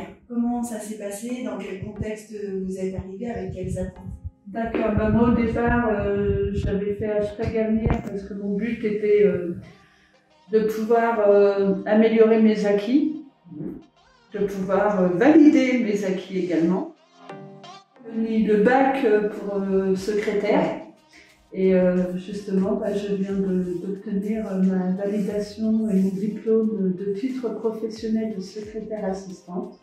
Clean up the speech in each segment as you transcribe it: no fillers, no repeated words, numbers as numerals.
Gagnière. Comment ça s'est passé? Dans quel contexte vous êtes arrivé? Avec quelles attentes? D'accord, bah moi au départ, j'avais fait #Gagnière parce que mon but était de pouvoir améliorer mes acquis, de pouvoir valider mes acquis également. J'ai mis le bac pour secrétaire et justement bah, je viens d'obtenir ma validation et mon diplôme de titre professionnel de secrétaire assistante.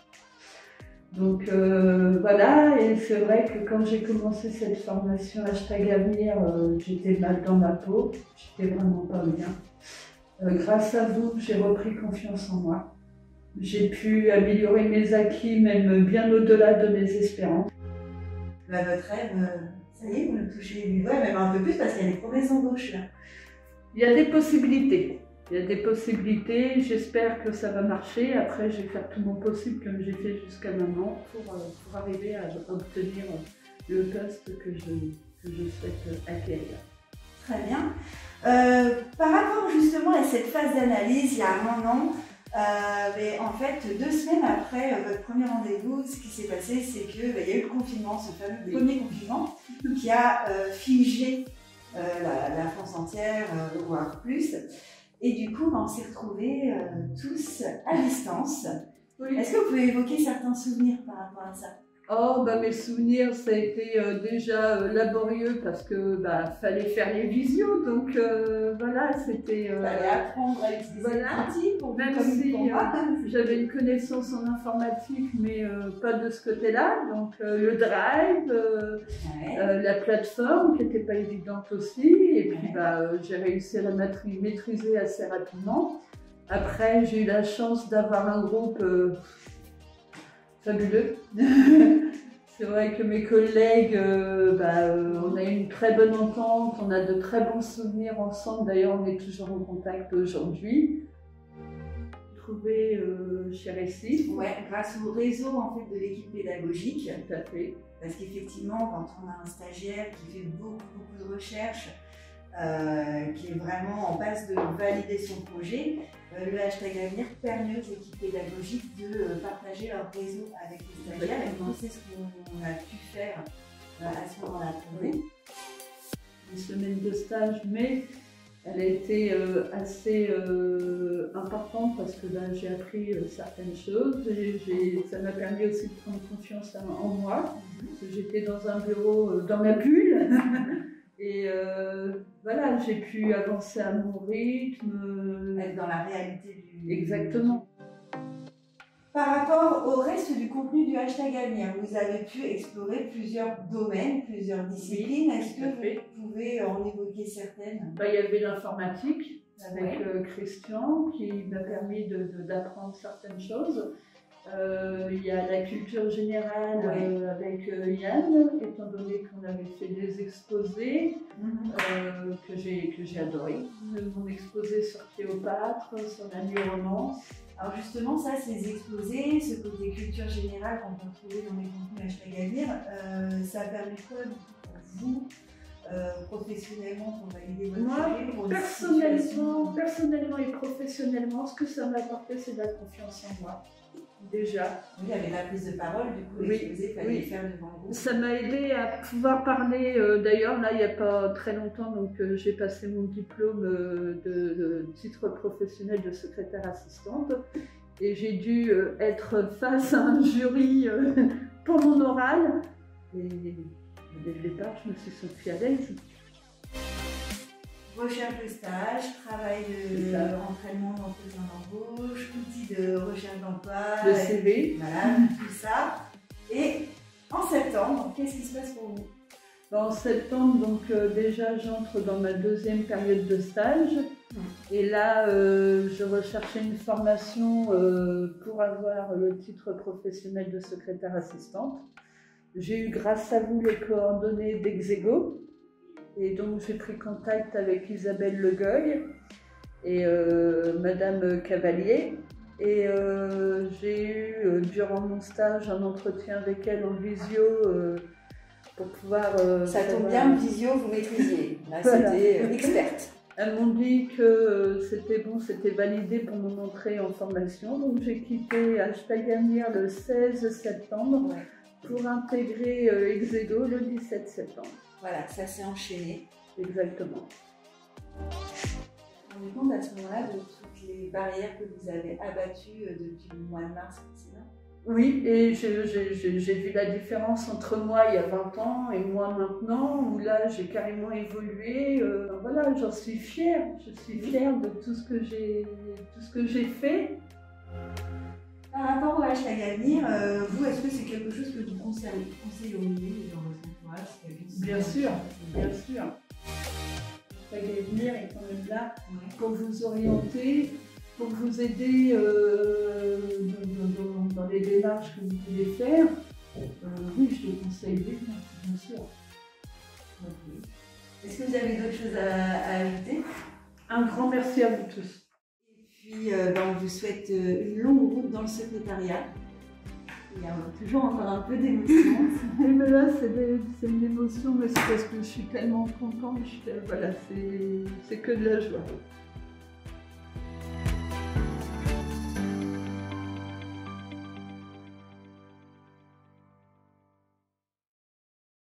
Donc voilà, et c'est vrai que quand j'ai commencé cette formation #Avenir, j'étais mal dans ma peau, j'étais vraiment pas bien. Grâce à vous, j'ai repris confiance en moi. J'ai pu améliorer mes acquis, même bien au-delà de mes espérances. Bah, votre rêve, ça y est, vous le touchez du doigt, même un peu plus parce qu'il y a des promesses d'embauche là. Il y a des possibilités. Il y a des possibilités, j'espère que ça va marcher. Après, je vais faire tout mon possible comme j'ai fait jusqu'à maintenant pour arriver à obtenir le poste que je souhaite acquérir. Très bien. Par rapport justement à cette phase d'analyse, il y a un an, mais en fait, 2 semaines après votre premier rendez-vous, ce qui s'est passé, c'est qu'il y a eu le confinement, ce fameux premier confinement, qui a figé la France entière, voire plus. Et du coup, on s'est retrouvés tous à distance. Oui. Est-ce que vous pouvez évoquer certains souvenirs par rapport à ça? Oh, bah, mes souvenirs, ça a été déjà laborieux parce que fallait faire les visios, donc voilà, c'était. Fallait apprendre à utiliser l'outil pour même si j'avais une connaissance en informatique, mais pas de ce côté-là. Donc le drive, la plateforme qui n'était pas évidente aussi, et puis j'ai réussi à la maîtriser assez rapidement. Après, j'ai eu la chance d'avoir un groupe fabuleux. C'est vrai que mes collègues, on a eu une très bonne entente, on a de très bons souvenirs ensemble. D'ailleurs, on est toujours en contact aujourd'hui. Trouvé chez Récit. Ouais, grâce au réseau en fait de l'équipe pédagogique. Tout à fait. Parce qu'effectivement, quand on a un stagiaire qui fait beaucoup de recherches, qui est vraiment en passe de valider son projet, le #Avenir permet aux équipes pédagogiques de partager leur réseau avec les stagiaires. Et donc, c'est ce qu'on a pu faire à ce moment-là. Une semaine de stage, mais elle a été assez importante parce que j'ai appris certaines choses. Ça m'a permis aussi de prendre confiance en moi. Parce que j'étais dans un bureau dans ma bulle. Et voilà, j'ai pu avancer à mon rythme. Être dans la réalité du... Exactement. Par rapport au reste du contenu du #Avenir, vous avez pu explorer plusieurs domaines, plusieurs disciplines. Est-ce que vous pouvez en évoquer certaines? Il y avait l'informatique avec Christian qui m'a permis d'apprendre certaines choses. Il y a la culture générale avec Yann, étant donné qu'on avait fait des exposés que j'ai adoré. Mon exposé sur Cléopâtre, sur la nuit romance. Alors justement, ça, ces exposés, ce côté culture générale qu'on peut trouver dans les contenus #Avenir, ça a permis quoi pour vous professionnellement pour valider votre projet? Moi, personnellement et professionnellement, ce que ça m'a apporté, c'est de la confiance en moi. Déjà. Oui, il y avait la prise de parole, du coup, l'exposé, il fallait faire devant le groupe. Ça m'a aidé à pouvoir parler. D'ailleurs, là, il n'y a pas très longtemps, donc j'ai passé mon diplôme de titre professionnel de secrétaire assistante. Et j'ai dû être face à un jury pour mon oral. Et dès le départ, je me suis sentie à l'aise. Recherche de stage, travail de entraînement d'entretien d'embauche, outils de recherche d'emploi, le CV, voilà, tout ça. Et en septembre, qu'est-ce qui se passe pour vous? En septembre, donc déjà j'entre dans ma 2e période de stage. Et là, je recherchais une formation pour avoir le titre professionnel de secrétaire assistante. J'ai eu grâce à vous les coordonnées d'Exego. Et donc j'ai pris contact avec Isabelle Legoy et Madame Cavalier. Et j'ai eu durant mon stage un entretien avec elle en visio pour pouvoir... ça tombe bien, visio, vous maîtrisiez. Là, voilà. C'était experte. Elles m'ont dit que c'était bon, c'était validé pour mon entrée en formation. Donc j'ai quitté Gagnères le 16 septembre pour intégrer Exedo le 17 septembre. Voilà, ça s'est enchaîné. Exactement. Vous vous rendez compte à ce moment-là de toutes les barrières que vous avez abattues depuis le mois de mars précédent? Oui, et j'ai vu la différence entre moi il y a 20 ans et moi maintenant, où là j'ai carrément évolué. Voilà, j'en suis fière. Je suis fière de tout ce que j'ai fait. Par rapport au #Avenir, vous, est-ce que c'est quelque chose que vous conseilleriez dans votre entourage? Bien sûr, bien sûr. #Avenir est quand même là pour vous orienter, pour vous aider dans les démarches que vous pouvez faire. Oui, je te conseille bien sûr. Okay. Est-ce que vous avez d'autres choses à ajouter? Un grand merci à vous tous. Et puis, on vous souhaite une longue route dans le secrétariat. Il y a toujours encore un peu d'émotion. Mais là, c'est une émotion, mais c'est parce que je suis tellement contente. Voilà, c'est que de la joie.